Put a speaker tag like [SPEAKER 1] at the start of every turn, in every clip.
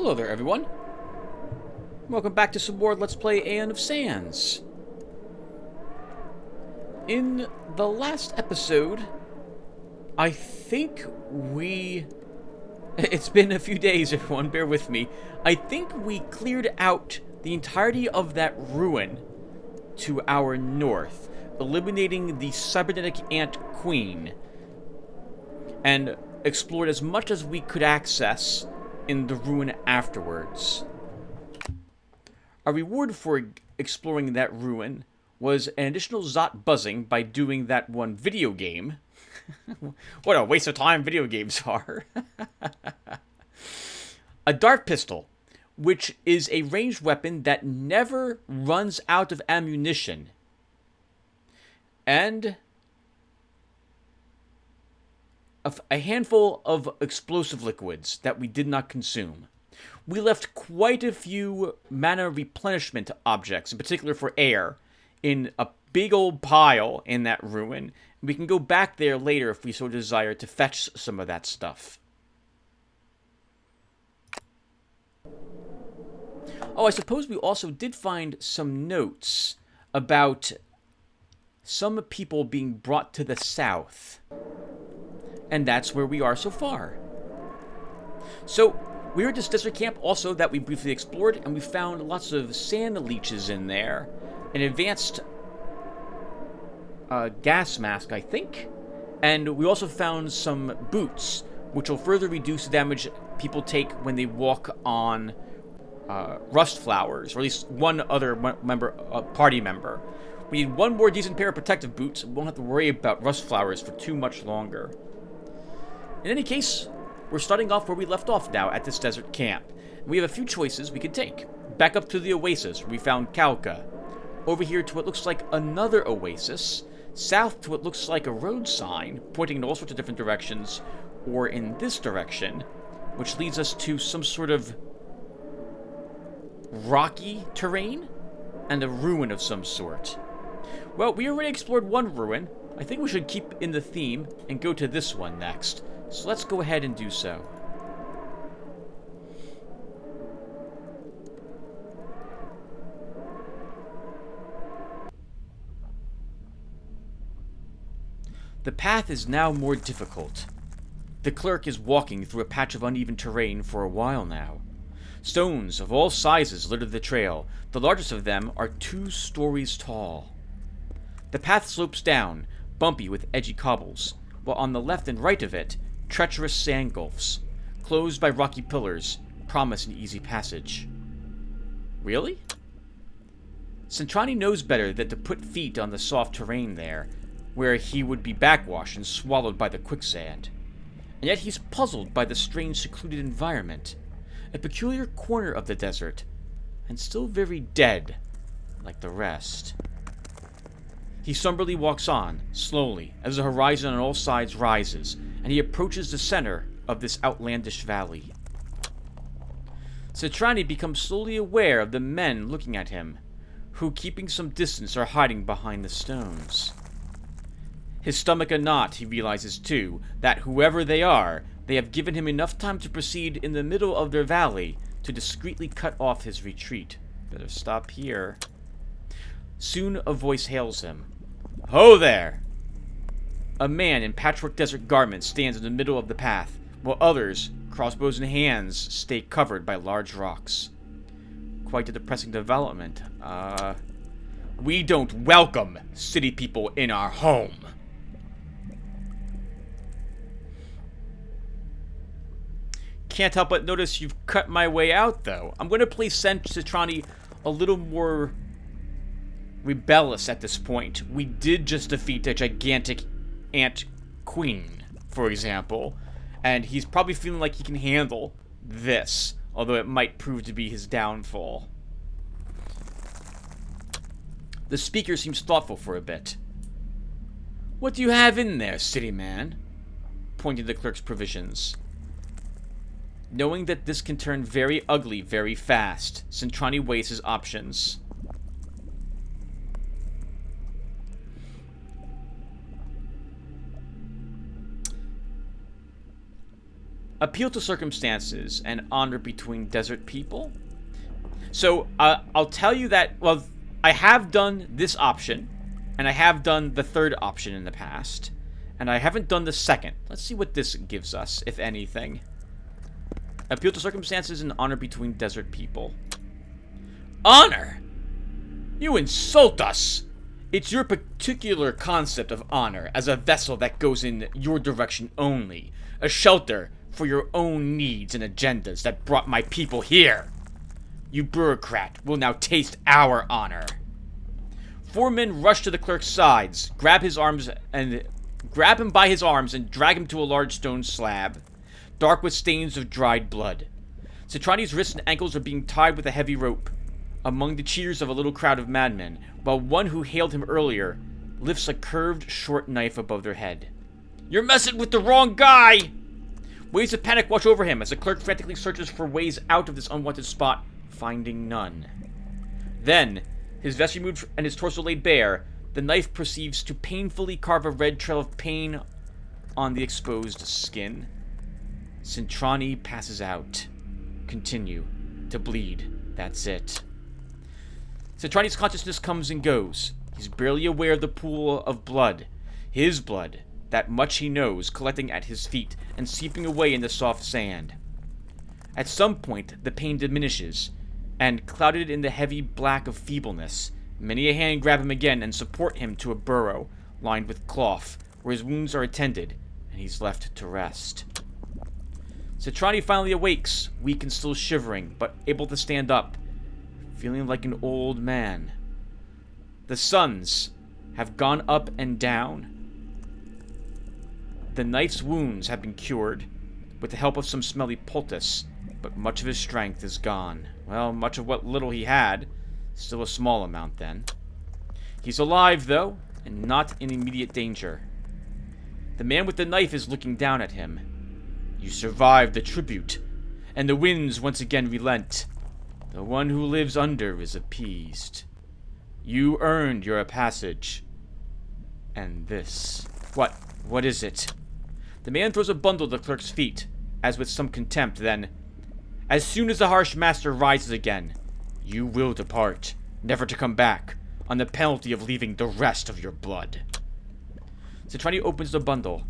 [SPEAKER 1] Hello there, everyone. Welcome back to some more Let's Play Aeon of Sands. In the last episode, I think we... It's been a few days, everyone, bear with me. I think we cleared out the entirety of that ruin to our north, eliminating the cybernetic ant queen, and explored as much as we could access in the ruin afterwards. Our reward for exploring that ruin was an additional Zot buzzing by doing that one video game. What a waste of time video games are. A dart pistol, which is a ranged weapon that never runs out of ammunition. And a handful of explosive liquids that we did not consume. We left quite a few mana replenishment objects, in particular for air, in a big old pile in that ruin. We can go back there later if we so desire to fetch some of that stuff. Oh, I suppose we also did find some notes about some people being brought to the south. And that's where we are so far. So, we're at this desert camp also that we briefly explored, and we found lots of sand leeches in there. An advanced gas mask, I think. And we also found some boots, which will further reduce the damage people take when they walk on rust flowers, or at least one other party member. We need one more decent pair of protective boots, and we won't have to worry about rust flowers for too much longer. In any case, we're starting off where we left off now at this desert camp. We have a few choices we could take. Back up to the oasis where we found Kalka. Over here to what looks like another oasis. South to what looks like a road sign pointing in all sorts of different directions. Or in this direction, which leads us to some sort of rocky terrain and a ruin of some sort. Well, we already explored one ruin. I think we should keep in the theme and go to this one next. So let's go ahead and do so. The path is now more difficult. The clerk is walking through a patch of uneven terrain for a while now. Stones of all sizes litter the trail. The largest of them are 2 stories tall. The path slopes down, bumpy with edgy cobbles, while on the left and right of it, treacherous sand gulfs, closed by rocky pillars, promise an easy passage. Really? Centrani knows better than to put feet on the soft terrain there, where he would be backwashed and swallowed by the quicksand. And yet he's puzzled by the strange secluded environment, a peculiar corner of the desert, and still very dead, like the rest. He somberly walks on, slowly, as the horizon on all sides rises, and he approaches the center of this outlandish valley. Centrani becomes slowly aware of the men looking at him, who, keeping some distance, are hiding behind the stones. His stomach a knot, he realizes too, that whoever they are, they have given him enough time to proceed in the middle of their valley to discreetly cut off his retreat. Better stop here. Soon a voice hails him. Ho there! A man in patchwork desert garments stands in the middle of the path, while others, crossbows in hands, stay covered by large rocks. Quite a depressing development. We don't welcome city people in our home. Can't help but notice you've cut my way out, though. I'm going to play Centrani a little more rebellious at this point. We did just defeat a gigantic ant queen, for example, and he's probably feeling like he can handle this, although it might prove to be his downfall. The speaker seems thoughtful for a bit. What do you have in there, city man? Pointing to the clerk's provisions. Knowing that this can turn very ugly very fast, Centrani weighs his options. Appeal to circumstances and honor between desert people. So, I'll tell you that, well, I have done this option, and I have done the third option in the past, and I haven't done the second. Let's see what this gives us, if anything. Appeal to circumstances and honor between desert people. Honor? You insult us! It's your particular concept of honor as a vessel that goes in your direction only. A shelter for your own needs and agendas that brought my people here. You bureaucrat will now taste our honor. 4 men rush to the clerk's sides, grab him by his arms and drag him to a large stone slab, dark with stains of dried blood. Citrani's wrists and ankles are being tied with a heavy rope, among the cheers of a little crowd of madmen, while one who hailed him earlier lifts a curved, short knife above their head. You're messing with the wrong guy! Waves of panic wash over him as the clerk frantically searches for ways out of this unwanted spot, finding none. Then, his vest removed and his torso laid bare, the knife proceeds to painfully carve a red trail of pain on the exposed skin. Citrani passes out. Continue to bleed. That's it. Citrani's consciousness comes and goes. He's barely aware of the pool of blood. His blood, that much he knows, collecting at his feet and seeping away in the soft sand. At some point, the pain diminishes, and clouded in the heavy black of feebleness, many a hand grab him again and support him to a burrow lined with cloth, where his wounds are attended, and he's left to rest. Citrani finally awakes, weak and still shivering, but able to stand up, feeling like an old man. The suns have gone up and down. The knife's wounds have been cured, with the help of some smelly poultice, but much of his strength is gone. Well, much of what little he had. Still a small amount, then. He's alive, though, and not in immediate danger. The man with the knife is looking down at him. You survived the tribute, and the winds once again relent. The one who lives under is appeased. You earned your passage. And this. What is it? The man throws a bundle at the clerk's feet, as with some contempt, then, as soon as the harsh master rises again, you will depart, never to come back, on the penalty of leaving the rest of your blood. Citrani opens the bundle.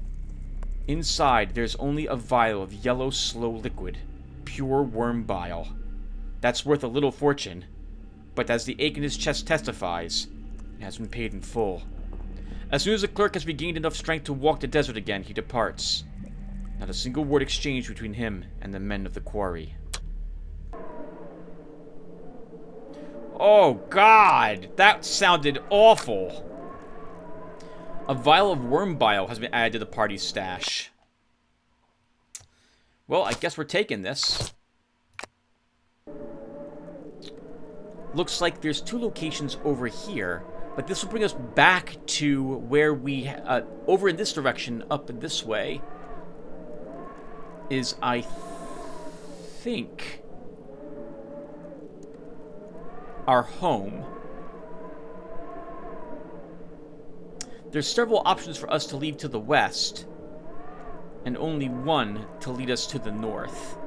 [SPEAKER 1] Inside, there's only a vial of yellow, slow liquid, pure worm bile. That's worth a little fortune, but as the ache in his chest testifies, it has been paid in full. As soon as the clerk has regained enough strength to walk the desert again, he departs. Not a single word exchanged between him and the men of the quarry. Oh, God! That sounded awful! A vial of worm bile has been added to the party's stash. Well, I guess we're taking this. Looks like there's 2 locations over here, but this will bring us back to where we, over in this direction, up this way, is, I think, our home. There's several options for us to leave to the west, and only one to lead us to the north.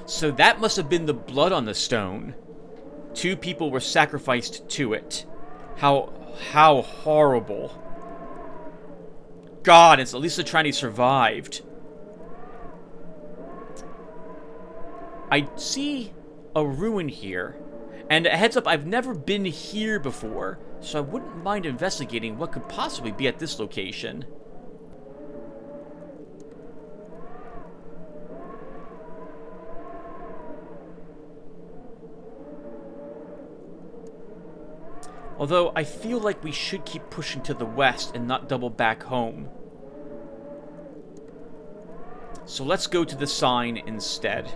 [SPEAKER 1] So that must have been the blood on the stone. 2 people were sacrificed to it. How horrible. God, it's at least Citrani survived. I see a ruin here. And a heads up, I've never been here before, so I wouldn't mind investigating what could possibly be at this location. Although, I feel like we should keep pushing to the west and not double back home. So let's go to the sign instead.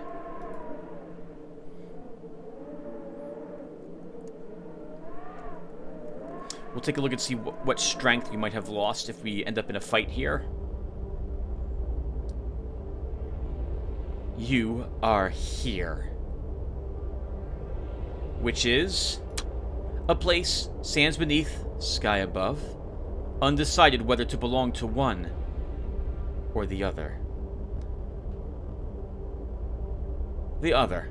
[SPEAKER 1] We'll take a look and see what strength we might have lost if we end up in a fight here. You are here. Which is a place, sands beneath, sky above. undecided whether to belong to one or the other. The other.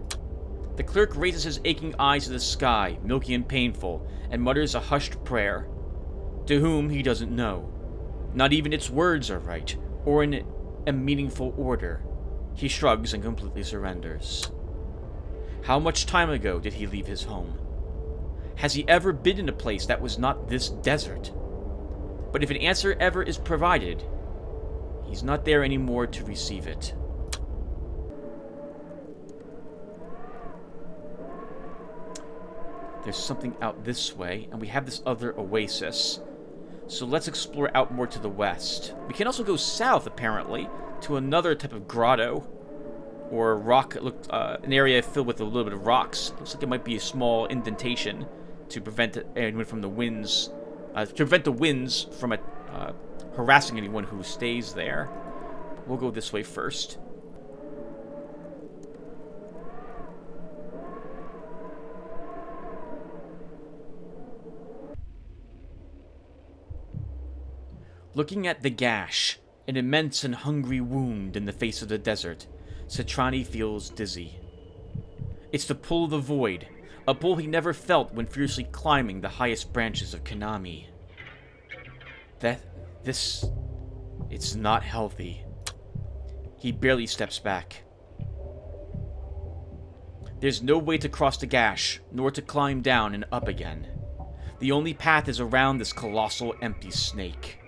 [SPEAKER 1] The clerk raises his aching eyes to the sky, milky and painful, and mutters a hushed prayer. To whom he doesn't know. Not even its words are right, or in a meaningful order. He shrugs and completely surrenders. How much time ago did he leave his home? Has he ever been in a place that was not this desert? But if an answer ever is provided, he's not there anymore to receive it. There's something out this way, and we have this other oasis. So let's explore out more to the west. We can also go south, apparently, to another type of grotto. Or rock, an area filled with a little bit of rocks. Looks like it might be a small indentation to prevent anyone from the winds, to prevent the winds from harassing anyone who stays there. We'll go this way first. Looking at the gash, an immense and hungry wound in the face of the desert, Citrani feels dizzy. It's the pull of the void, a pull he never felt when fiercely climbing the highest branches of Konami. It's not healthy. He barely steps back. There's no way to cross the gash, nor to climb down and up again. The only path is around this colossal empty snake.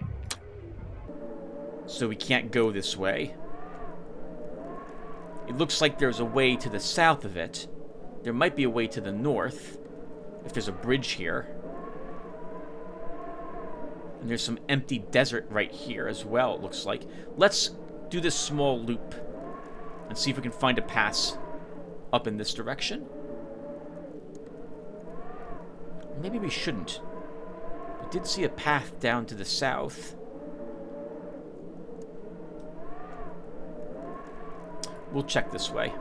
[SPEAKER 1] So we can't go this way. It looks like there's a way to the south of it. There might be a way to the north, if there's a bridge here. And there's some empty desert right here as well, it looks like. Let's do this small loop and see if we can find a pass up in this direction. Maybe we shouldn't. We did see a path down to the south. We'll check this way.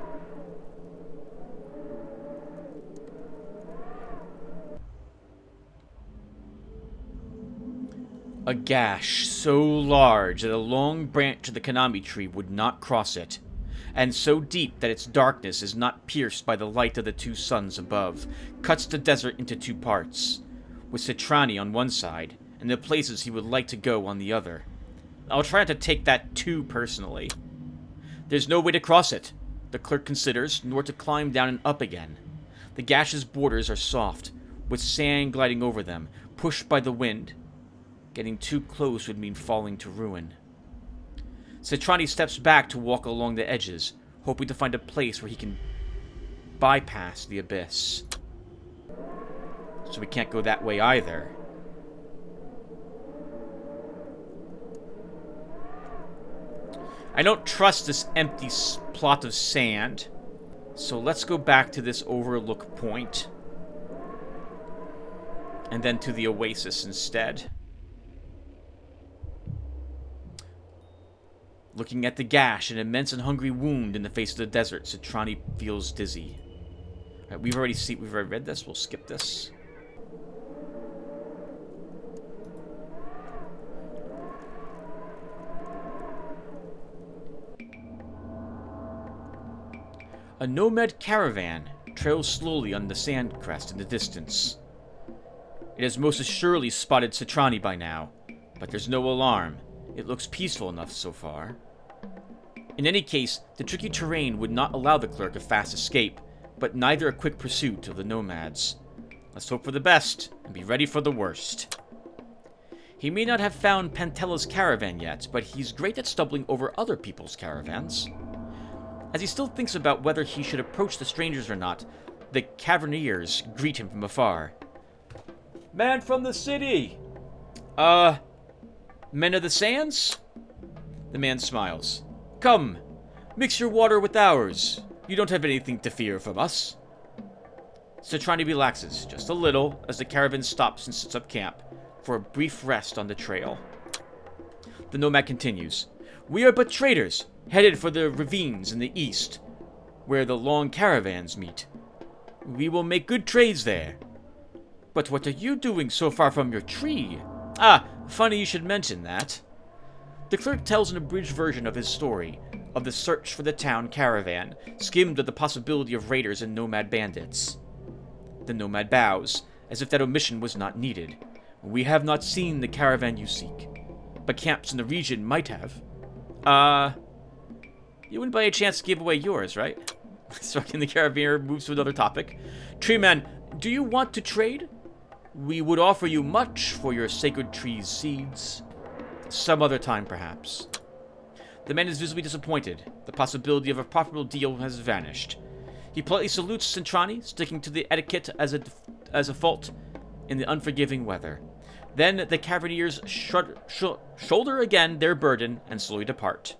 [SPEAKER 1] A gash so large that a long branch of the Konami tree would not cross it, and so deep that its darkness is not pierced by the light of the two suns above, cuts the desert into two parts, with Citrani on one side, and the places he would like to go on the other. I'll try not to take that too personally. There's no way to cross it, the clerk considers, nor to climb down and up again. The gash's borders are soft, with sand gliding over them, pushed by the wind. Getting too close would mean falling to ruin. Citrani steps back to walk along the edges, hoping to find a place where he can bypass the abyss. So we can't go that way either. I don't trust this empty plot of sand, so let's go back to this overlook point, and then to the oasis instead. Looking at the gash, an immense and hungry wound in the face of the desert, Citrani feels dizzy. Alright, we've already read this, we'll skip this. A nomad caravan trails slowly on the sand crest in the distance. It has most assuredly spotted Citrani by now, but there's no alarm. It looks peaceful enough so far. In any case, the tricky terrain would not allow the clerk a fast escape, but neither a quick pursuit of the nomads. Let's hope for the best, and be ready for the worst. He may not have found Pantella's caravan yet, but he's great at stumbling over other people's caravans. As he still thinks about whether he should approach the strangers or not, the caverniers greet him from afar. Man from the city! Men of the Sands? The man smiles. Come, mix your water with ours. You don't have anything to fear from us. Citrani relaxes, just a little, as the caravan stops and sets up camp, for a brief rest on the trail. The nomad continues. We are but traders, headed for the ravines in the east, where the long caravans meet. We will make good trades there. But what are you doing so far from your tree? Ah, funny you should mention that. The clerk tells an abridged version of his story, of the search for the town caravan, skimmed of the possibility of raiders and nomad bandits. The nomad bows, as if that omission was not needed. We have not seen the caravan you seek, but camps in the region might have. You wouldn't by a chance give away yours, right? Striking the carabiner moves to another topic. Treeman, do you want to trade? We would offer you much for your sacred tree's seeds. Some other time, perhaps. The man is visibly disappointed. The possibility of a profitable deal has vanished. He politely salutes Centrani, sticking to the etiquette as a fault in the unforgiving weather. Then the Cavaliers shoulder again their burden and slowly depart.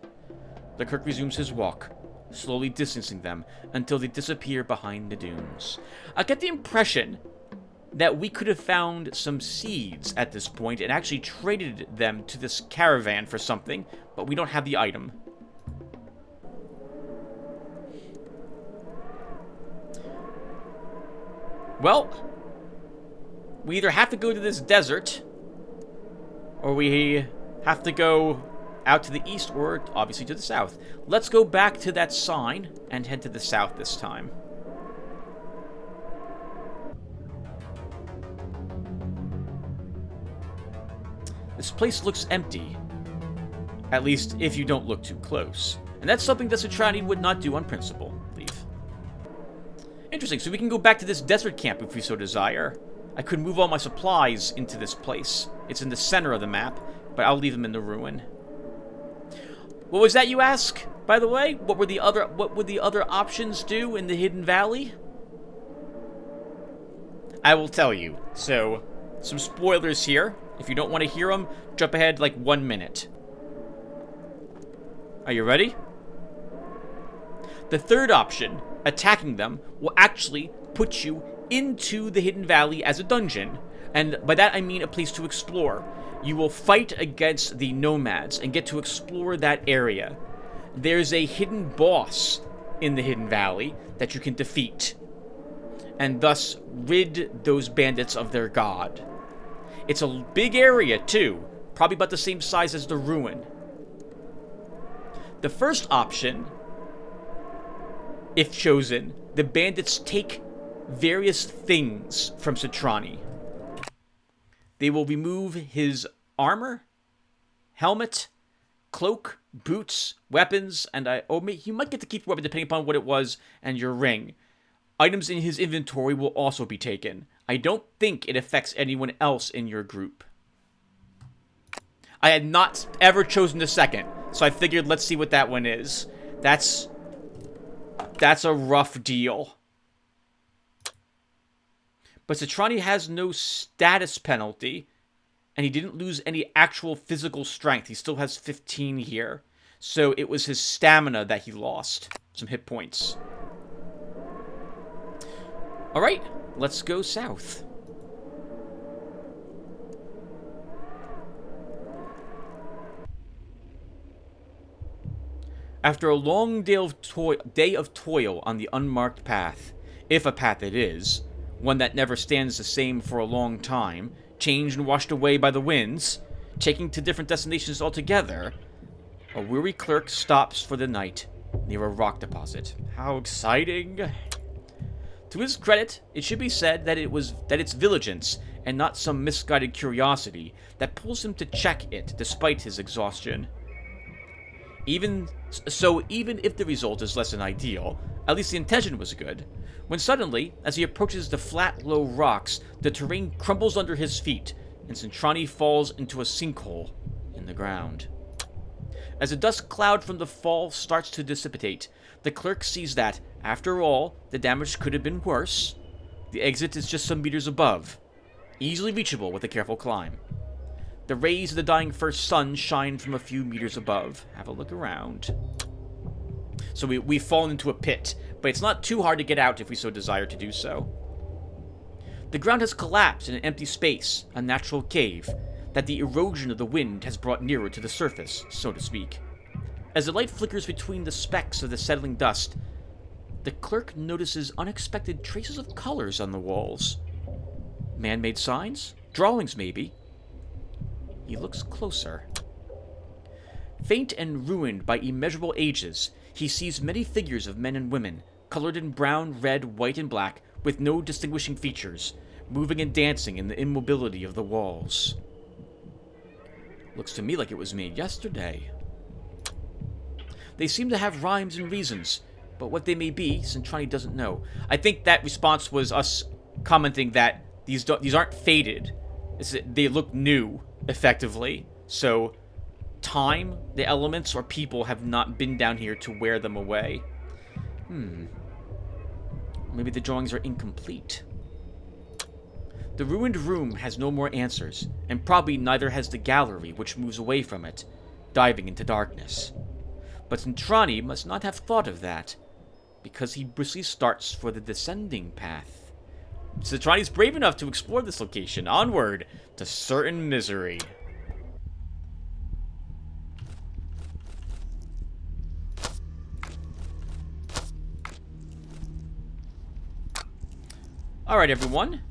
[SPEAKER 1] The clerk resumes his walk, slowly distancing them until they disappear behind the dunes. I get the impression that we could have found some seeds at this point and actually traded them to this caravan for something, but we don't have the item. Well, we either have to go to this desert, or we have to go out to the east, or obviously to the south. Let's go back to that sign and head to the south this time. This place looks empty. At least, if you don't look too close. And that's something that Citrani would not do on principle. Leave. Interesting, so we can go back to this desert camp if we so desire. I could move all my supplies into this place. It's in the center of the map, but I'll leave them in the ruin. What was that, you ask? By the way, what would the other options do in the Hidden Valley? I will tell you. So, some spoilers here. If you don't want to hear them, jump ahead like 1 minute. Are you ready? The third option, attacking them, will actually put you into the Hidden Valley as a dungeon. And by that I mean a place to explore. You will fight against the nomads and get to explore that area. There's a hidden boss in the Hidden Valley that you can defeat, and thus rid those bandits of their god. It's a big area too, probably about the same size as the ruin. The first option, if chosen, the bandits take various things from Citrani. They will remove his armor, helmet, cloak, boots, weapons, and you might get to keep your weapon depending upon what it was, and your ring. Items in his inventory will also be taken. I don't think it affects anyone else in your group. I had not ever chosen the second, so I figured let's see what that one is. That's a rough deal. But Citrani has no status penalty, and he didn't lose any actual physical strength. He still has 15 here. So it was his stamina that he lost. Some hit points. Alright, let's go south. After a long day of toil on the unmarked path, if a path it is, one that never stands the same for a long time, changed and washed away by the winds, taking to different destinations altogether, a weary clerk stops for the night near a rock deposit. How exciting! To his credit, it should be said that it's vigilance and not some misguided curiosity that pulls him to check it despite his exhaustion. Even if the result is less than ideal, at least the intention was good. When suddenly, as he approaches the flat, low rocks, the terrain crumbles under his feet, and Centrani falls into a sinkhole in the ground. As the dust cloud from the fall starts to dissipate, the clerk sees that, after all, the damage could have been worse. The exit is just some meters above, easily reachable with a careful climb. The rays of the dying first sun shine from a few meters above. Have a look around. So we've fallen into a pit, but it's not too hard to get out if we so desire to do so. The ground has collapsed in an empty space, a natural cave, that the erosion of the wind has brought nearer to the surface, so to speak. As the light flickers between the specks of the settling dust, the clerk notices unexpected traces of colors on the walls. Man-made signs? Drawings, maybe. He looks closer. Faint and ruined by immeasurable ages, he sees many figures of men and women, colored in brown, red, white, and black, with no distinguishing features, moving and dancing in the immobility of the walls. Looks to me like it was made yesterday. They seem to have rhymes and reasons, but what they may be, Centrani doesn't know. I think that response was us commenting that these aren't faded. They look new, effectively. So, time, the elements, or people have not been down here to wear them away. Maybe the drawings are incomplete. The ruined room has no more answers, and probably neither has the gallery, which moves away from it, diving into darkness. But Centrani must not have thought of that, because he briskly starts for the descending path. Centrani's brave enough to explore this location. Onward to certain misery. Alright, everyone.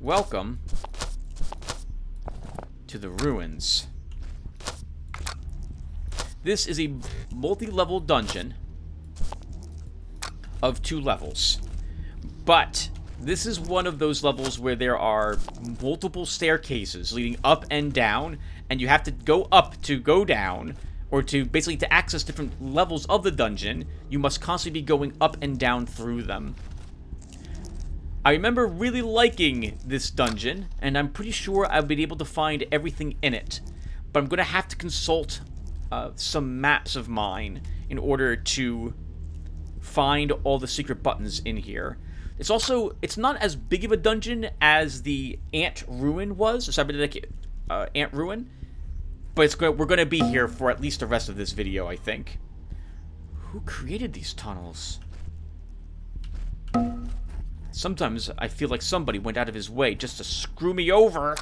[SPEAKER 1] Welcome to the ruins. This is a multi-level dungeon of 2 levels. But this is one of those levels where there are multiple staircases leading up and down, and you have to go up to go down, or to basically to access different levels of the dungeon, you must constantly be going up and down through them. I remember really liking this dungeon, and I'm pretty sure I've been able to find everything in it. But I'm going to have to consult some maps of mine in order to find all the secret buttons in here. It's not as big of a dungeon as the Ant Ruin was, Ant Ruin, but we're going to be here for at least the rest of this video, I think. Who created these tunnels? Sometimes I feel like somebody went out of his way just to screw me over.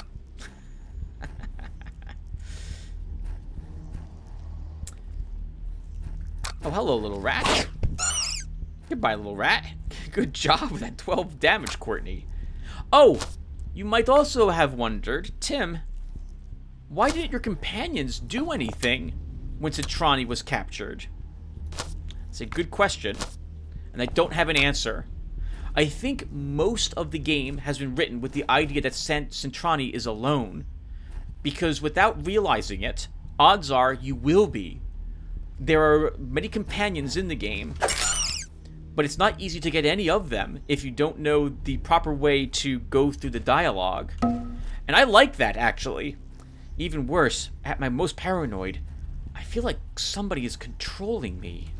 [SPEAKER 1] Oh, hello, little rat. Goodbye, little rat. Good job with that 12 damage, Courtney. Oh, you might also have wondered, Tim, why didn't your companions do anything when Centrani was captured? It's a good question, and I don't have an answer. I think most of the game has been written with the idea that Centrani is alone, because without realizing it, odds are you will be. There are many companions in the game, but it's not easy to get any of them if you don't know the proper way to go through the dialogue. And I like that, actually. Even worse, at my most paranoid, I feel like somebody is controlling me.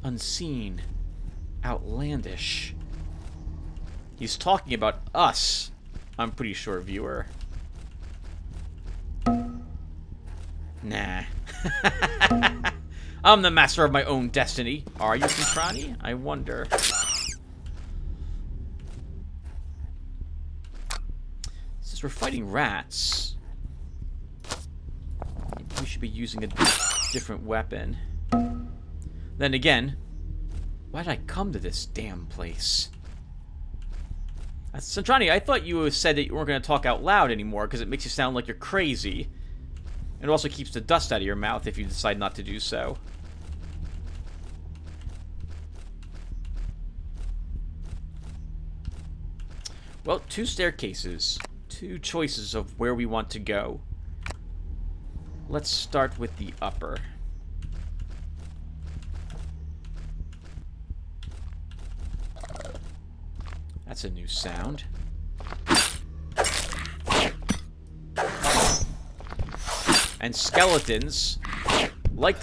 [SPEAKER 1] Unseen. Outlandish. He's talking about us, I'm pretty sure, viewer. Nah. I'm the master of my own destiny. Are you, Centrani? I wonder. Since we're fighting rats, maybe we should be using a different weapon. Then again, why did I come to this damn place? Centrani, I thought you said that you weren't going to talk out loud anymore because it makes you sound like you're crazy. It also keeps the dust out of your mouth if you decide not to do so. Well, 2 staircases. 2 choices of where we want to go. Let's start with the upper. That's a new sound. And skeletons, like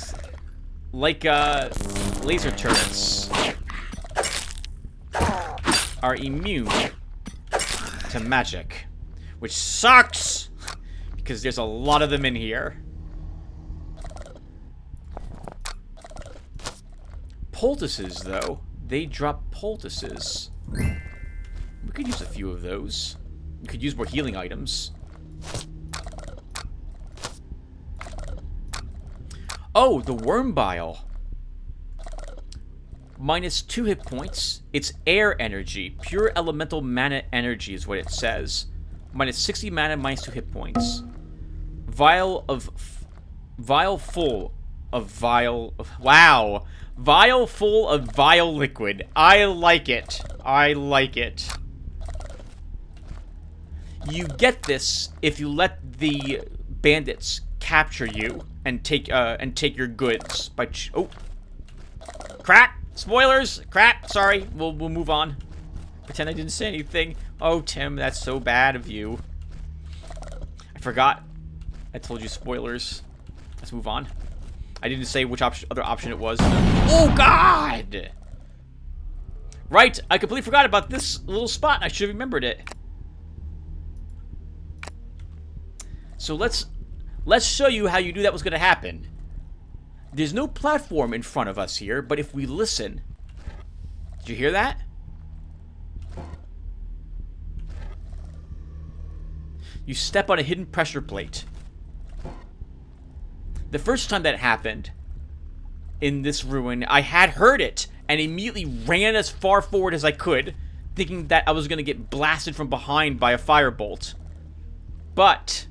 [SPEAKER 1] laser turrets, are immune to magic, which sucks because there's a lot of them in here. Poultices, though, they drop poultices. We could use a few of those. We could use more healing items. Oh, the worm bile. -2 hit points. It's air energy. Pure elemental mana energy is what it says. Minus 60 mana, minus 2 hit points. Vial full of vial... Wow. Vial full of vial liquid. I like it. I like it. You get this if you let the bandits capture you and take your goods by oh, crap! Spoilers! Crap! Sorry, we'll move on. Pretend I didn't say anything. Oh, Tim, that's so bad of you. I forgot. I told you spoilers. Let's move on. I didn't say which other option it was. Oh God! Right, I completely forgot about this little spot. I should have remembered it. So let's show you how you knew that was going to happen. There's no platform in front of us here, but if we listen... Did you hear that? You step on a hidden pressure plate. The first time that happened in this ruin, I had heard it and immediately ran as far forward as I could, thinking that I was going to get blasted from behind by a firebolt. But...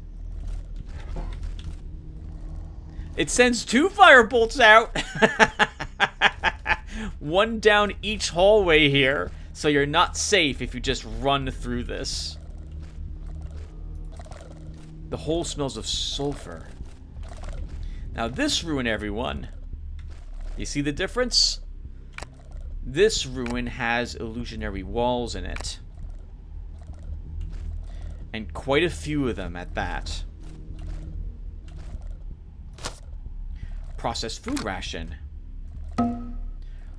[SPEAKER 1] it sends 2 firebolts out. One down each hallway here. So you're not safe if you just run through this. The hole smells of sulfur. Now this ruin, everyone. You see the difference? This ruin has illusionary walls in it. And quite a few of them at that. Processed food ration.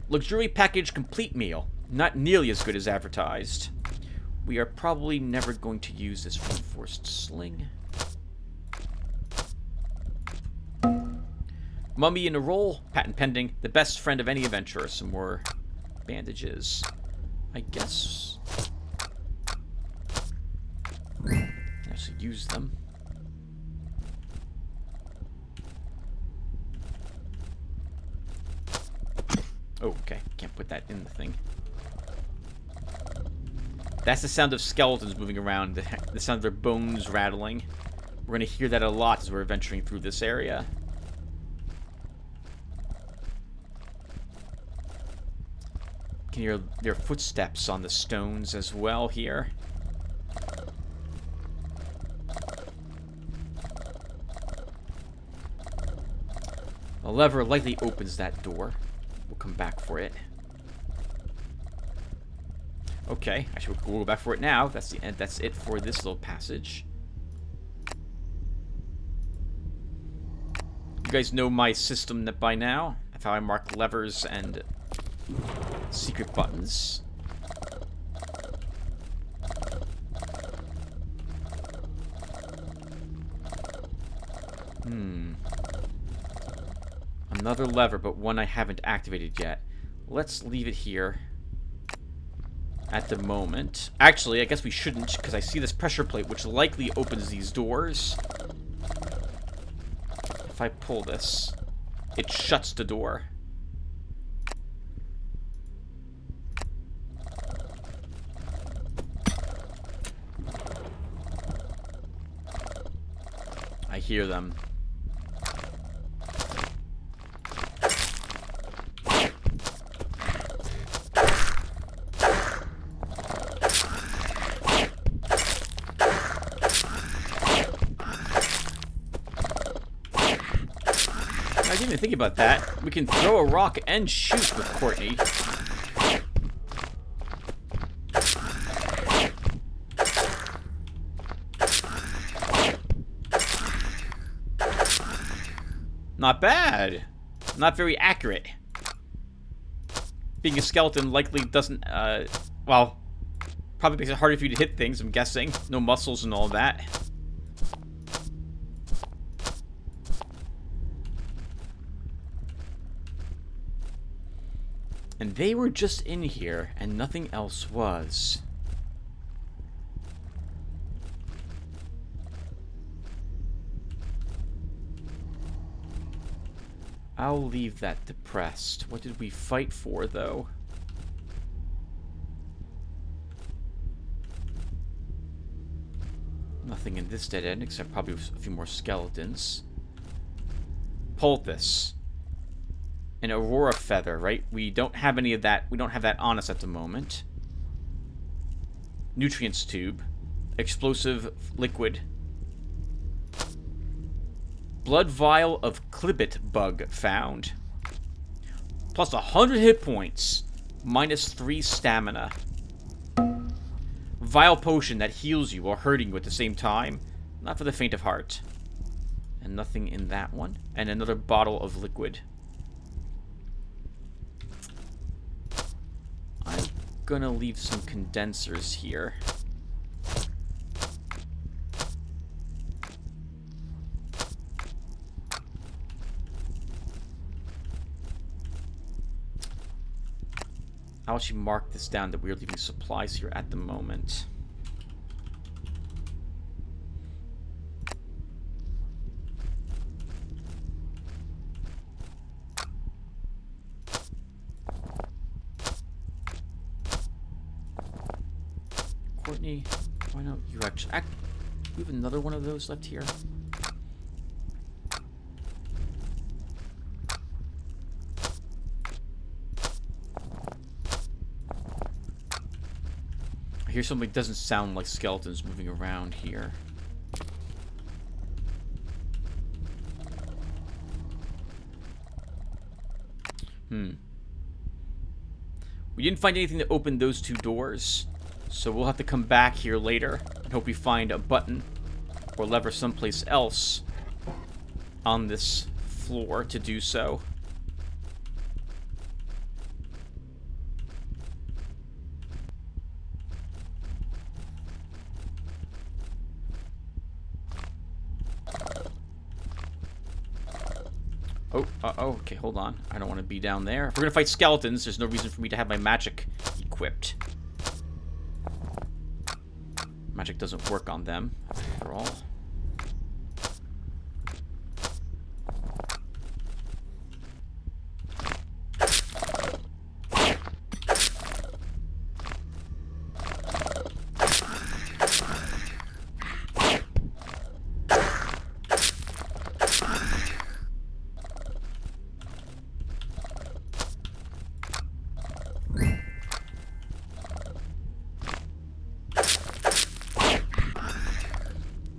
[SPEAKER 1] Luxury package complete meal. Not nearly as good as advertised. We are probably never going to use this reinforced sling. Mummy in a roll. Patent pending. The best friend of any adventurer. Some more bandages. I guess. Actually use them. Oh, okay. Can't put that in the thing. That's the sound of skeletons moving around. The sound of their bones rattling. We're going to hear that a lot as we're venturing through this area. Can hear their footsteps on the stones as well here. A lever likely opens that door. We'll come back for it. Okay, actually we'll go back for it now. That's the end. That's it for this little passage. You guys know my system by now. That's how I mark levers and secret buttons. Another lever, but one I haven't activated yet. Let's leave it here at the moment. Actually, I guess we shouldn't, because I see this pressure plate, which likely opens these doors. If I pull this, it shuts the door. I hear them. I didn't even think about that. We can throw a rock and shoot with Courtney. Not bad. Not very accurate. Being a skeleton likely doesn't, well, probably makes it harder for you to hit things, I'm guessing. No muscles and all that. And they were just in here, and nothing else was. I'll leave that depressed. What did we fight for, though? Nothing in this dead end, except probably a few more skeletons. Poultice. An aurora feather, right? We don't have any of that. We don't have that on us at the moment. Nutrients tube. Explosive liquid. Blood vial of Clibbit bug found. Plus 100 hit points. Minus 3 stamina. Vial potion that heals you while hurting you at the same time. Not for the faint of heart. And nothing in that one. And another bottle of liquid. I'm gonna leave some condensers here. I'll actually mark this down that we're leaving supplies here at the moment. Courtney, why not you actually... We have another one of those left here. I hear something that doesn't sound like skeletons moving around here. We didn't find anything that opened those two doors, so we'll have to come back here later and hope we find a button or lever someplace else on this floor to do so. Oh, okay, hold on. I don't want to be down there. If we're gonna fight skeletons, there's no reason for me to have my magic equipped. Magic doesn't work on them, after all.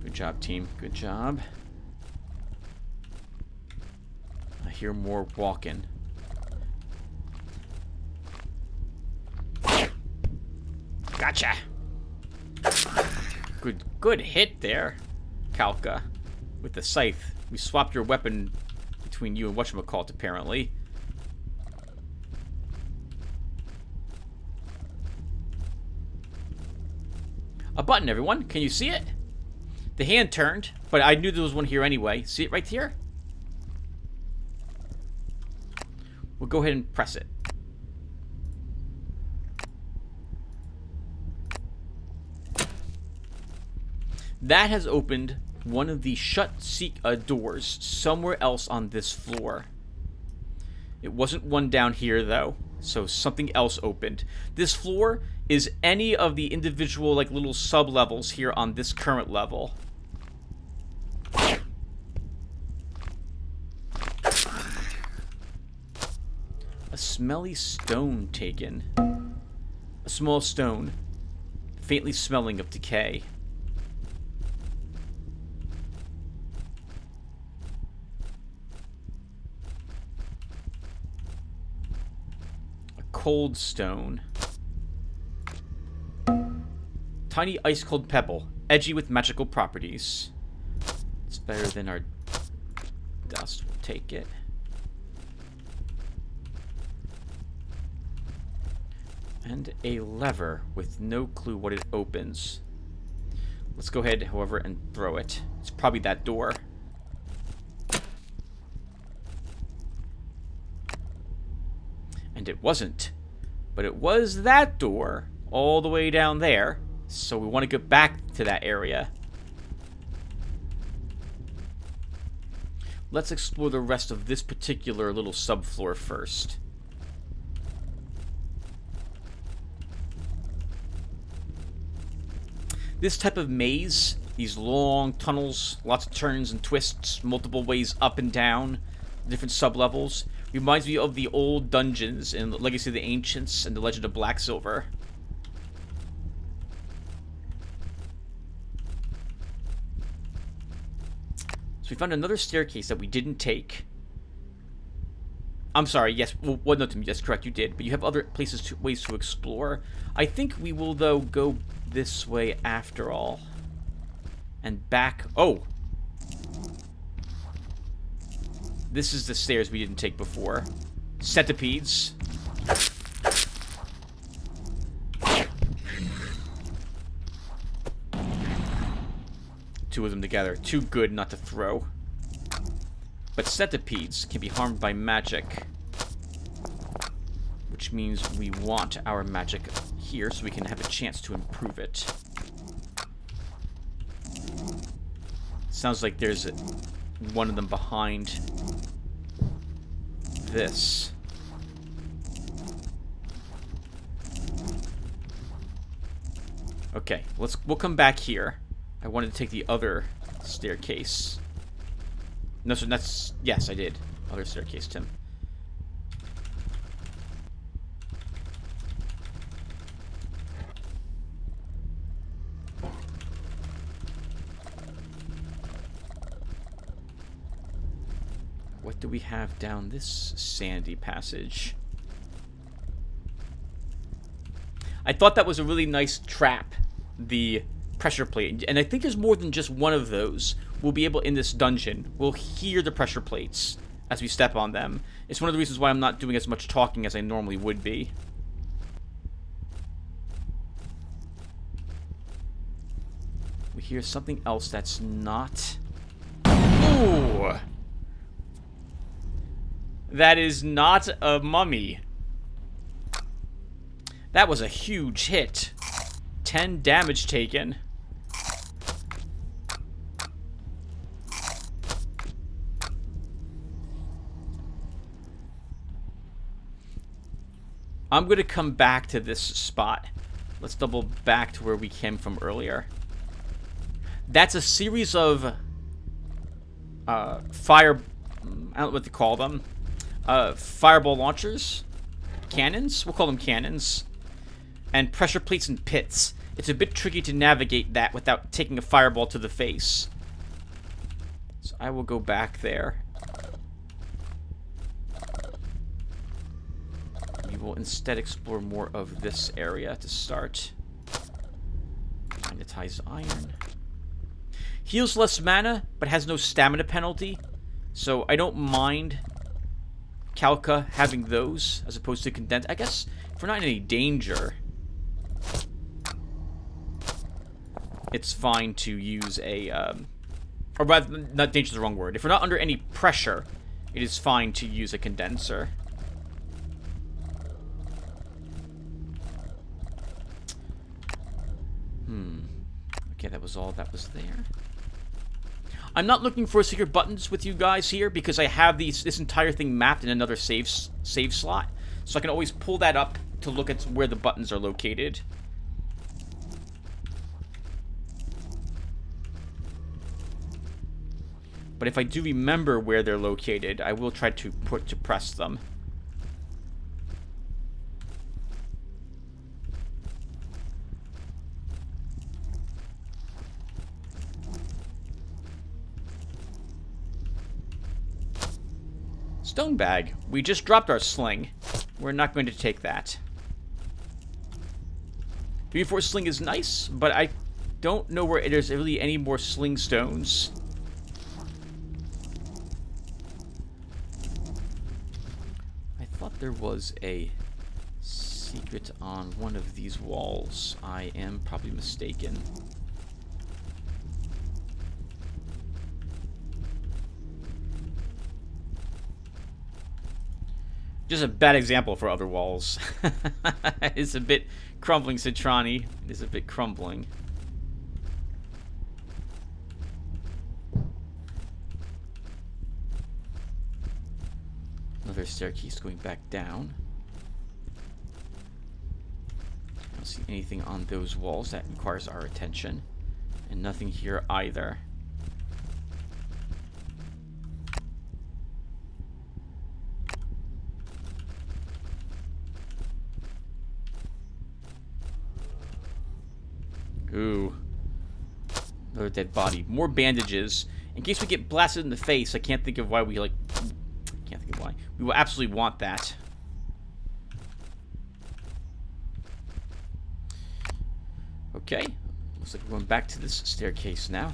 [SPEAKER 1] Good job, team. Good job. I hear more walking. Gotcha! Good hit there, Kalka. With the scythe. We swapped your weapon between you and whatchamacallit, apparently. A button, everyone. Can you see it? The hand turned, but I knew there was one here anyway. See it right here? We'll go ahead and press it. That has opened one of the shut doors somewhere else on this floor. It wasn't one down here, though, so something else opened. This floor is any of the individual, like, little sub-levels here on this current level. A smelly stone taken. A small stone, faintly smelling of decay. A cold stone. Tiny ice-cold pebble, edgy with magical properties. It's better than our dust. We'll take it. And a lever with no clue what it opens. Let's go ahead, however, and throw it. It's probably that door. And it wasn't. But it was that door all the way down there. So we want to get back to that area. Let's explore the rest of this particular little subfloor first. This type of maze These long tunnels, lots of turns and twists, multiple ways up and down, different sub-levels. Reminds me of the old dungeons in Legacy of the Ancients and The Legend of Black Silver. So we found another staircase that we didn't take. I'm sorry, yes, well, no, that's correct, you did. But you have other ways to explore. I think we will, though, go this way after all. And back. Oh! This is the stairs we didn't take before. Centipedes. Two of them together. Too good not to throw. But centipedes can be harmed by magic. Which means we want our magic here so we can have a chance to improve it. Sounds like there's one of them behind this. Okay, we'll come back here. I wanted to take the other staircase. No, so that's... Yes, I did. Other staircase, Tim. What do we have down this sandy passage? I thought that was a really nice trap, the pressure plate. And I think there's more than just one of those. We'll be able, in this dungeon, we'll hear the pressure plates as we step on them. It's one of the reasons why I'm not doing as much talking as I normally would be. We hear something else that's not... Ooh! That is not a mummy. That was a huge hit. 10 damage taken. I'm going to come back to this spot. Let's double back to where we came from earlier. That's a series of fire... I don't know what to call them. Fireball launchers? Cannons? We'll call them cannons. And pressure plates and pits. It's a bit tricky to navigate that without taking a fireball to the face. So I will go back there. We will instead explore more of this area to start. Magnetized iron. Heals less mana, but has no stamina penalty. So I don't mind Calca having those as opposed to condensed. I guess if we're not in any danger, it's fine to use a, or rather, not danger is the wrong word. If we're not under any pressure, it is fine to use a condenser. Okay, that was all that was there. I'm not looking for secret buttons with you guys here because I have this entire thing mapped in another save slot. So I can always pull that up to look at where the buttons are located. But if I do remember where they're located, I will try to press them. Stone bag. We just dropped our sling. We're not going to take that. 3-4 sling is nice, but I don't know where there's really any more sling stones. I thought there was a secret on one of these walls. I am probably mistaken. Just a bad example for other walls. It's a bit crumbling, Citrani. It is a bit crumbling. Another staircase going back down. I don't see anything on those walls that requires our attention. And nothing here either. Ooh. Another dead body. More bandages. In case we get blasted in the face, I can't think of why we, like... Can't think of why. We will absolutely want that. Okay. Looks like we're going back to this staircase now.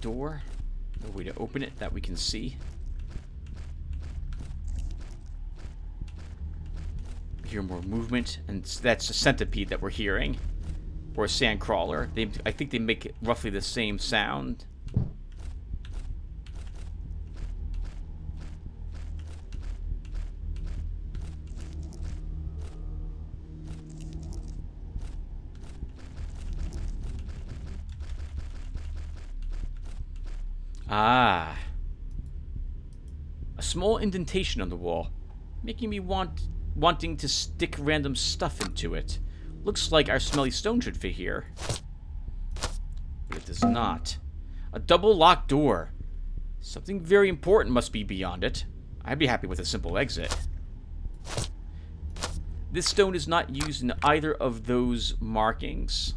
[SPEAKER 1] Door. No way to open it that we can see. We hear more movement, and that's a centipede that we're hearing. Or a sandcrawler. I think they make roughly the same sound. Ah. A small indentation on the wall, making me wanting to stick random stuff into it. Looks like our smelly stone should fit here. But it does not. A double locked door. Something very important must be beyond it. I'd be happy with a simple exit. This stone is not used in either of those markings.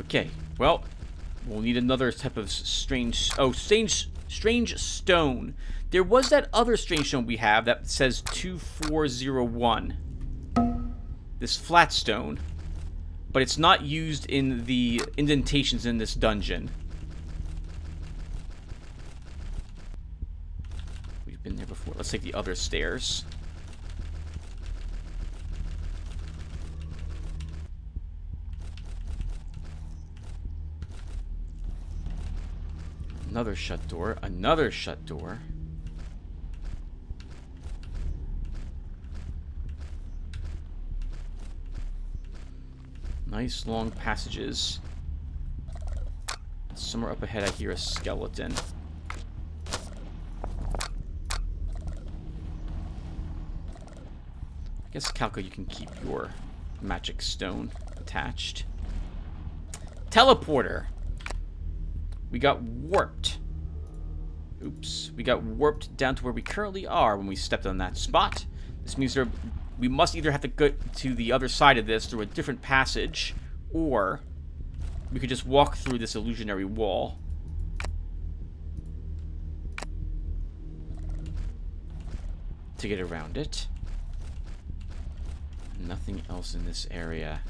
[SPEAKER 1] Okay, well, we'll need another type of strange... Oh, strange stone. There was that other strange stone we have that says 2401. This flat stone. But it's not used in the indentations in this dungeon. We've been there before. Let's take the other stairs. Another shut door. Another shut door. Nice long passages. Somewhere up ahead I hear a skeleton. I guess, Calco, you can keep your magic stone attached. Teleporter! We got warped. Oops. We got warped down to where we currently are when we stepped on that spot. This means we must either have to go to the other side of this through a different passage, or we could just walk through this illusionary wall. To get around it. Nothing else in this area.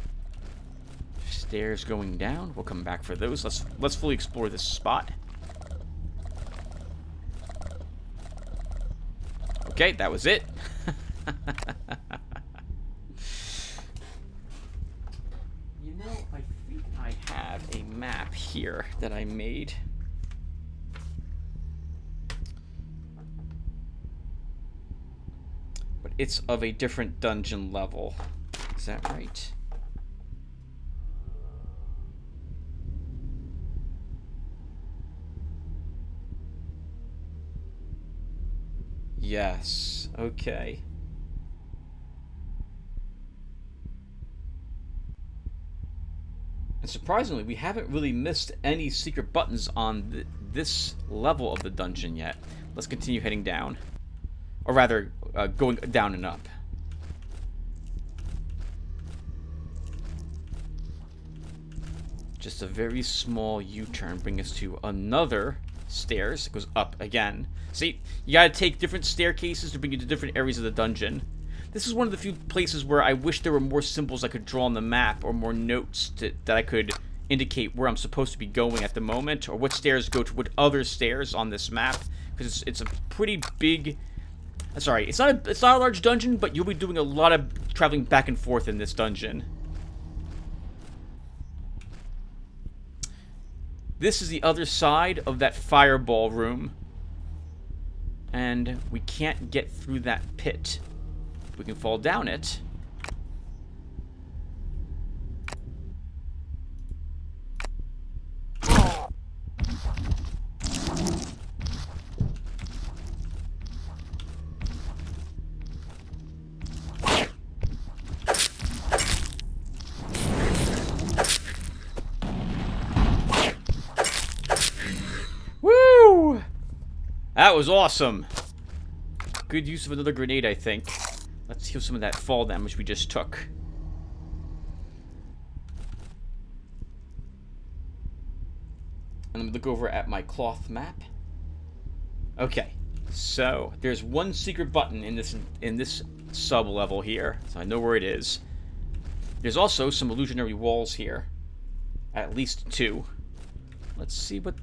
[SPEAKER 1] Stairs going down. We'll come back for those. Let's fully explore this spot. Okay, that was it. You know, I think I have a map here that I made. But it's of a different dungeon level. Is that right? Yes. Okay. And surprisingly, we haven't really missed any secret buttons on this level of the dungeon yet. Let's continue heading down. Or rather, going down and up. Just a very small U-turn bring us to another stairs. It goes up again. See, you gotta take different staircases to bring you to different areas of the dungeon. This is one of the few places where I wish there were more symbols I could draw on the map, or more notes that I could indicate where I'm supposed to be going at the moment, or what stairs go to what other stairs on this map, because it's a pretty big... Sorry, it's not a large dungeon, but you'll be doing a lot of traveling back and forth in this dungeon. This is the other side of that fireball room. And we can't get through that pit. We can fall down it. Woo! That was awesome. Good use of another grenade, I think. Let's heal some of that fall damage we just took. And let me look over at my cloth map. Okay, so there's one secret button in this sub level here, so I know where it is. There's also some illusionary walls here, at least 2. Let's see what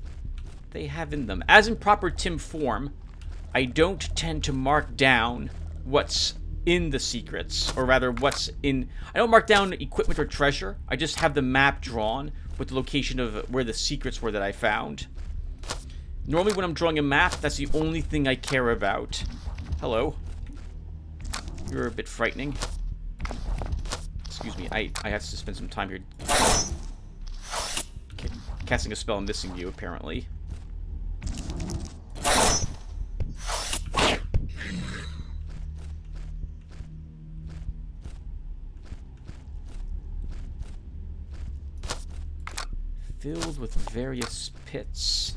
[SPEAKER 1] they have in them. As in proper Tim form, I don't tend to mark down what's in the secrets, or rather what's in... I don't mark down equipment or treasure. I just have the map drawn with the location of where the secrets were that I found. Normally when I'm drawing a map, that's the only thing I care about. Hello. You're a bit frightening. Excuse me, I have to spend some time here. Okay. Casting a spell and missing you, apparently. Filled with various pits.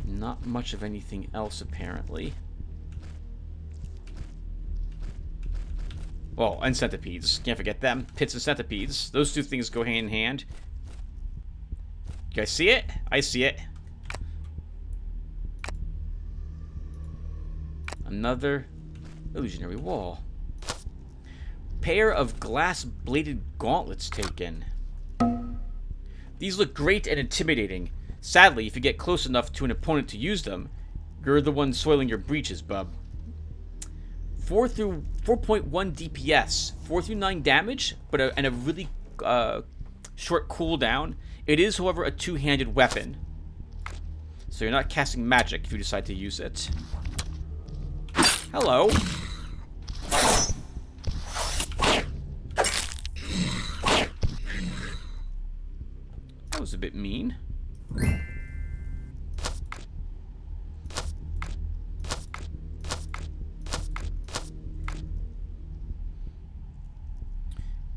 [SPEAKER 1] Not much of anything else, apparently. Well, and centipedes. Can't forget them. Pits and centipedes. Those two things go hand in hand. You guys see it? I see it. Another illusionary wall. Pair of glass-bladed gauntlets taken. These look great and intimidating. Sadly, if you get close enough to an opponent to use them, you're the one soiling your breeches, bub. 4.1 DPS, 4 through 9 damage, and a really short cooldown. It is, however, a two-handed weapon, so you're not casting magic if you decide to use it. Hello. That was a bit mean.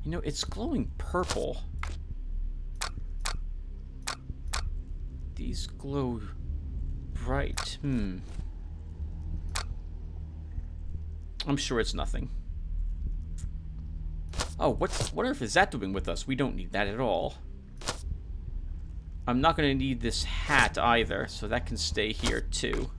[SPEAKER 1] You know, it's glowing purple. These glow bright. I'm sure it's nothing. Oh, what on earth is that doing with us? We don't need that at all. I'm not going to need this hat either, so that can stay here too.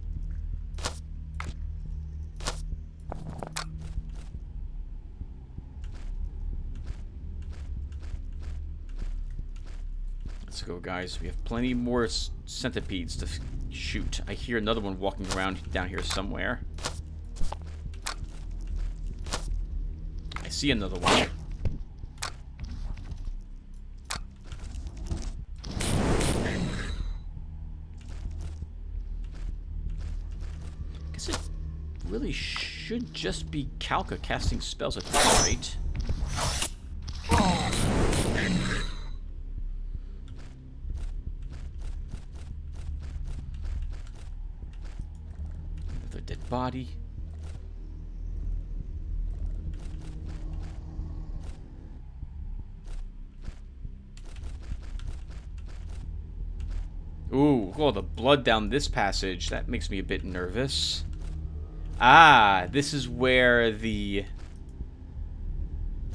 [SPEAKER 1] Let's go, guys. We have plenty more centipedes to shoot. I hear another one walking around down here somewhere. I see another one. Guess it really should just be Calca casting spells at this rate. Another dead body. Ooh, oh, the blood down this passage. That makes me a bit nervous. Ah, this is where the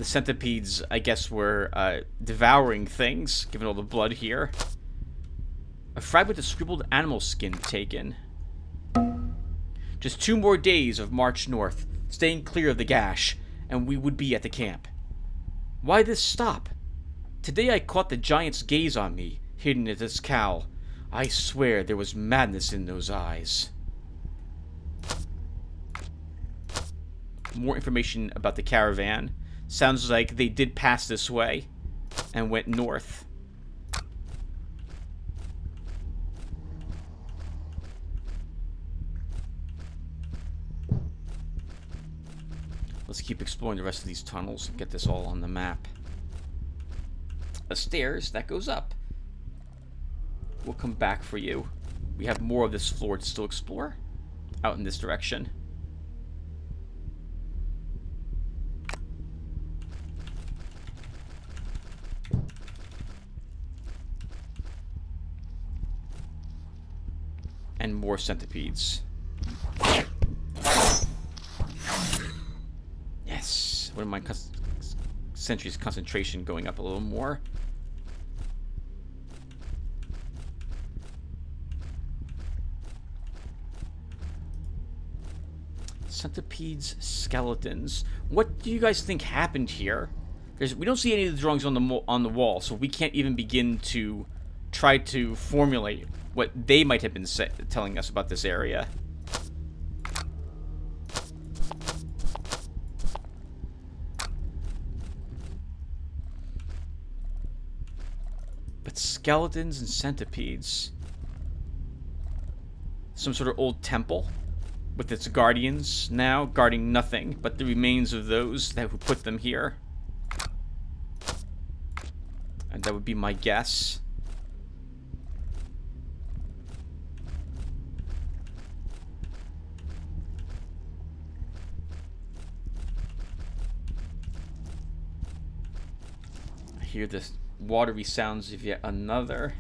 [SPEAKER 1] centipedes, I guess, were devouring things, given all the blood here. A fragment of scribbled animal skin taken. Just 2 more days of march north, staying clear of the gash, and we would be at the camp. Why this stop? Today I caught the giant's gaze on me, hidden in its cowl. I swear there was madness in those eyes. More information about the caravan. Sounds like they did pass this way and went north. Let's keep exploring the rest of these tunnels and get this all on the map. A stairs that goes up. We'll come back for you. We have more of this floor to still explore. Out in this direction. And more centipedes. Yes! Wouldn't mind Sentry's concentration going up a little more. Centipedes, skeletons. What do you guys think happened here? We don't see any of the drawings on the wall, so we can't even begin to try to formulate what they might have been telling us about this area. But skeletons and centipedes. Some sort of old temple with its guardians now guarding nothing but the remains of those who put them here. And that would be my guess. I hear the watery sounds of yet another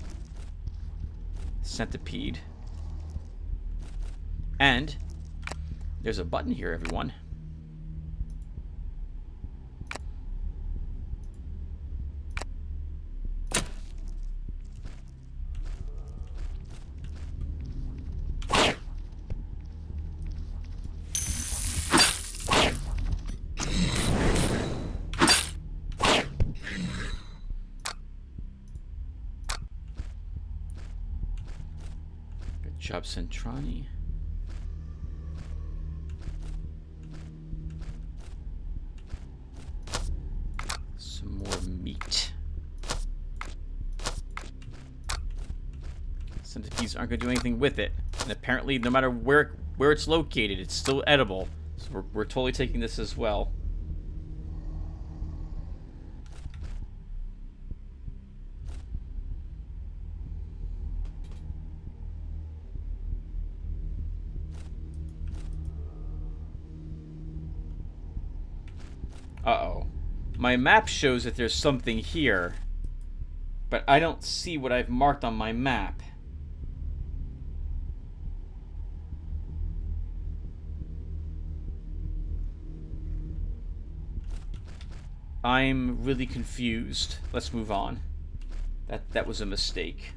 [SPEAKER 1] centipede. And there's a button here, everyone. Good job, Centrani. Centipedes aren't going to do anything with it. And apparently, no matter where it's located, it's still edible. So we're totally taking this as well. Uh-oh. My map shows that there's something here, but I don't see what I've marked on my map. I'm really confused. Let's move on. That was a mistake.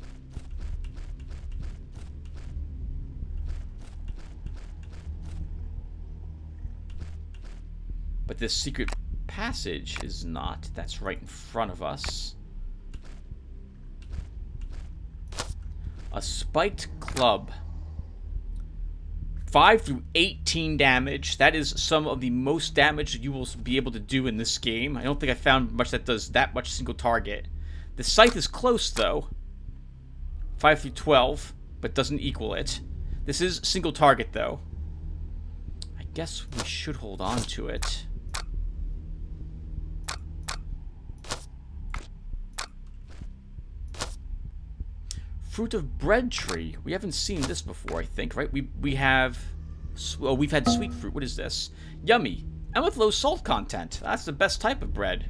[SPEAKER 1] But this secret passage is not. That's right in front of us. A spiked club. 5 through 18 damage. That is some of the most damage you will be able to do in this game. I don't think I found much that does that much single target. The scythe is close, though. 5 through 12, but doesn't equal it. This is single target, though. I guess we should hold on to it. Fruit of bread tree. We haven't seen this before, I think, right? We have... Oh, we've had sweet fruit. What is this? Yummy. And with low salt content. That's the best type of bread.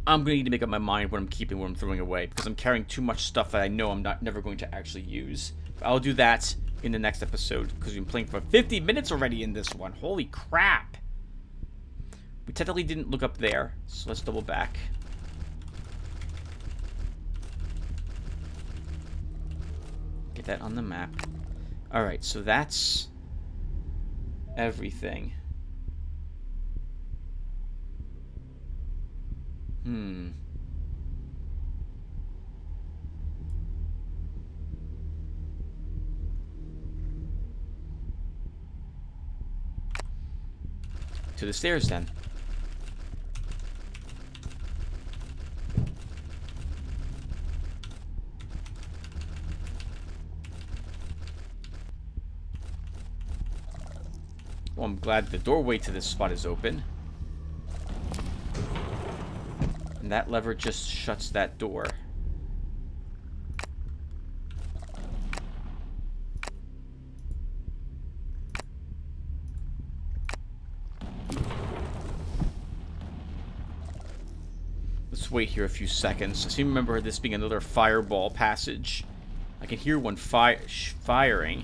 [SPEAKER 1] I'm going to need to make up my mind what I'm keeping, what I'm throwing away, because I'm carrying too much stuff that I know I'm never going to actually use. I'll do that in the next episode, because we've been playing for 50 minutes already in this one. Holy crap. We technically didn't look up there, so let's double back. Get that on the map. Alright, so that's everything. To the stairs, then. I'm glad the doorway to this spot is open. And that lever just shuts that door. Let's wait here a few seconds. I seem to remember this being another fireball passage. I can hear one firing.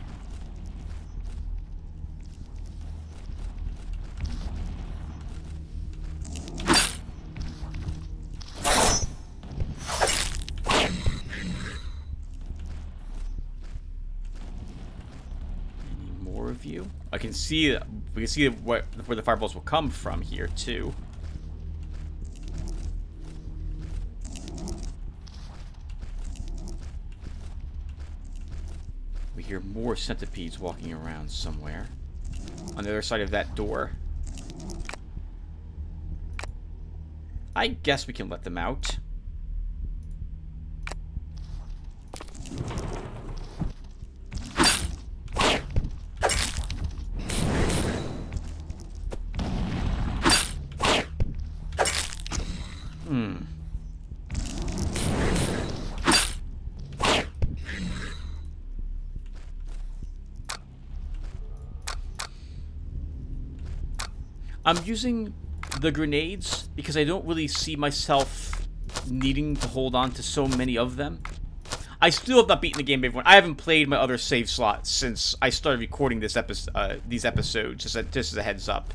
[SPEAKER 1] Any more of you? I can see. We can see where the fireballs will come from here too. We hear more centipedes walking around somewhere on the other side of that door. I guess we can let them out. I'm using the grenades because I don't really see myself needing to hold on to so many of them. I still have not beaten the game, everyone. I haven't played my other save slots since I started recording these episodes, just as a heads up.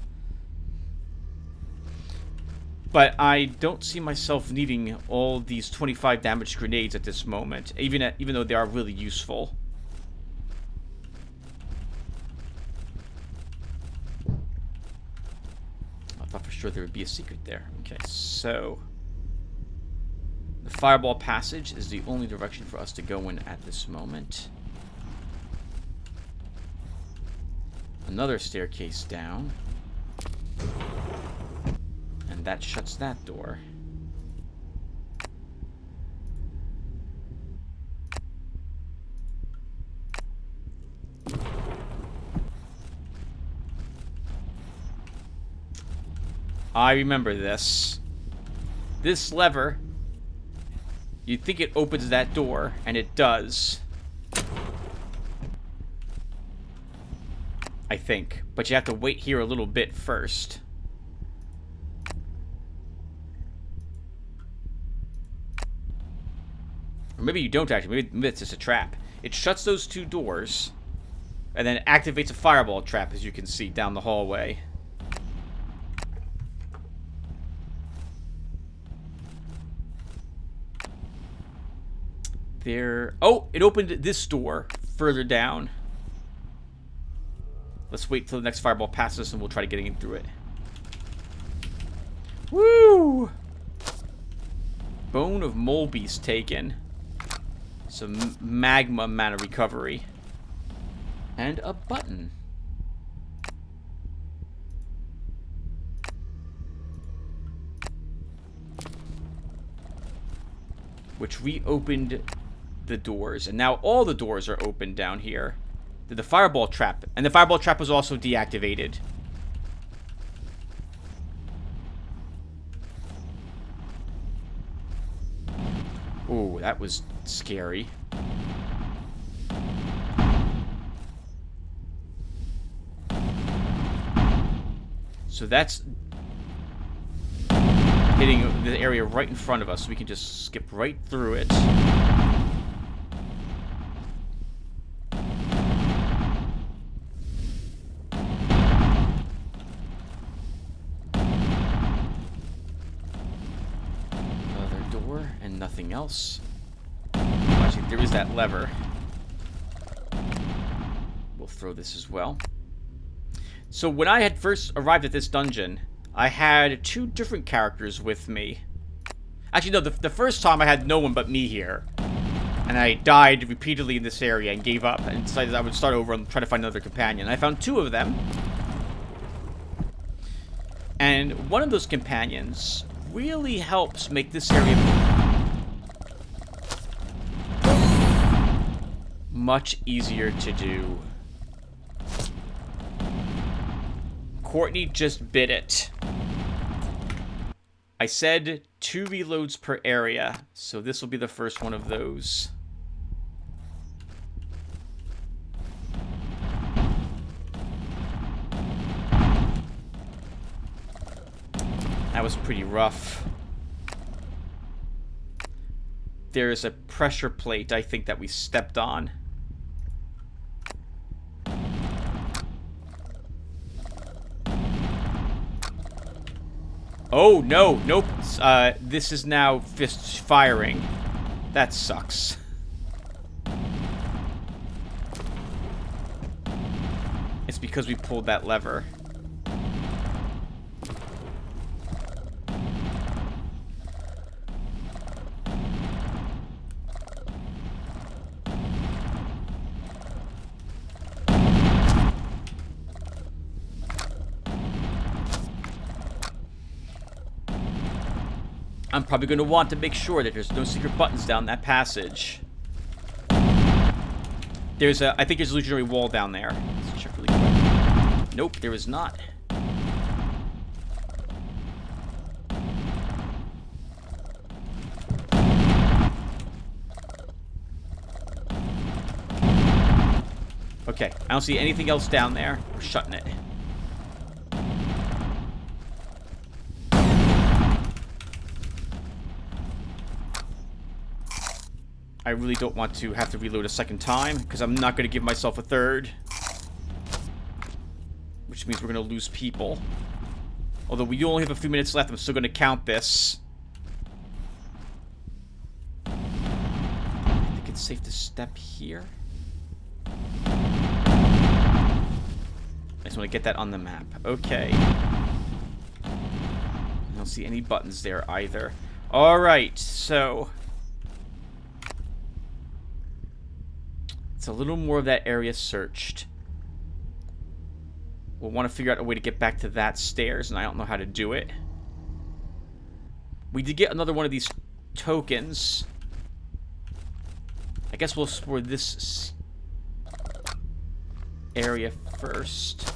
[SPEAKER 1] But I don't see myself needing all these 25 damage grenades at this moment, even though they are really useful. I thought for sure there would be a secret there. Okay, so the fireball passage is the only direction for us to go in at this moment. Another staircase down. And that shuts that door. I remember this. This lever, you'd think it opens that door, and it does. I think. But you have to wait here a little bit first. Or maybe you don't actually. Maybe it's just a trap. It shuts those two doors, and then activates a fireball trap, as you can see, down the hallway. There. Oh, it opened this door further down. Let's wait till the next fireball passes and we'll try to get in through it. Woo! Bone of Mole Beast taken. Some magma mana recovery. And a button. Which reopened the doors, and now all the doors are open down here. The fireball trap, and the fireball trap was also deactivated. Ooh, that was scary. So that's hitting the area right in front of us, so we can just skip right through it. Nothing else. Actually, there is that lever. We'll throw this as well. So when I had first arrived at this dungeon, I had two different characters with me. Actually, no, the first time I had no one but me here. And I died repeatedly in this area and gave up and decided I would start over and try to find another companion. I found two of them. And one of those companions really helps make this area much easier to do. Courtney just bit it. I said 2 reloads per area, so this will be the first one of those. That was pretty rough. There's a pressure plate, I think, that we stepped on. Oh, no, nope. This is now fist firing. That sucks. It's because we pulled that lever. I'm probably going to want to make sure that there's no secret buttons down that passage. There's a, I think there's a illusionary wall down there. Let's check really quick. Nope, there is not. Okay, I don't see anything else down there. We're shutting it. I really don't want to have to reload a second time, because I'm not going to give myself a third. Which means we're going to lose people. Although we only have a few minutes left, I'm still going to count this. I think it's safe to step here. I just want to get that on the map. Okay. I don't see any buttons there either. Alright, so... it's a little more of that area searched. We'll want to figure out a way to get back to that stairs, and I don't know how to do it. We did get another one of these tokens. I guess we'll explore this area first.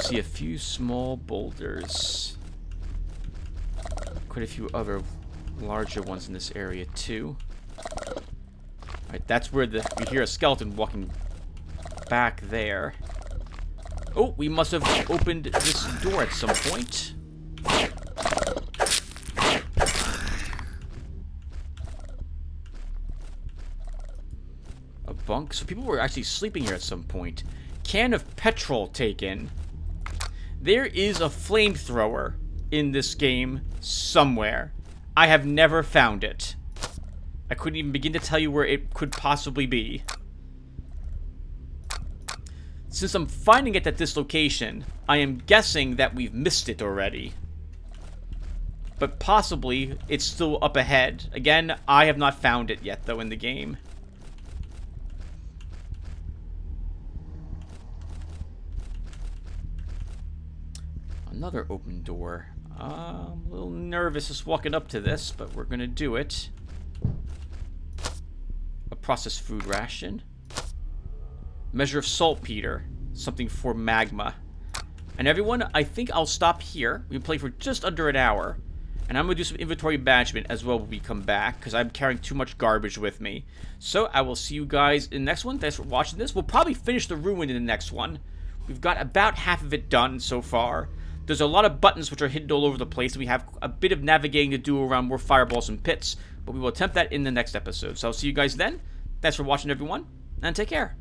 [SPEAKER 1] See a few small boulders. Quite a few other larger ones in this area too. Alright, that's where we hear a skeleton walking back there. Oh, we must have opened this door at some point. A bunk? So people were actually sleeping here at some point. Can of petrol taken. There is a flamethrower in this game somewhere. I have never found it. I couldn't even begin to tell you where it could possibly be. Since I'm finding it at this location, I am guessing that we've missed it already. But possibly it's still up ahead. Again, I have not found it yet, though, in the game. Another open door. I'm a little nervous just walking up to this, but we're gonna do it. A processed food ration. Measure of saltpeter. Something for magma. And everyone, I think I'll stop here. We can play for just under an hour. And I'm gonna do some inventory management as well when we come back, because I'm carrying too much garbage with me. So I will see you guys in the next one. Thanks for watching this. We'll probably finish the ruin in the next one. We've got about half of it done so far. There's a lot of buttons which are hidden all over the place. We have a bit of navigating to do around more fireballs and pits, but we will attempt that in the next episode. So I'll see you guys then. Thanks for watching, everyone, and take care.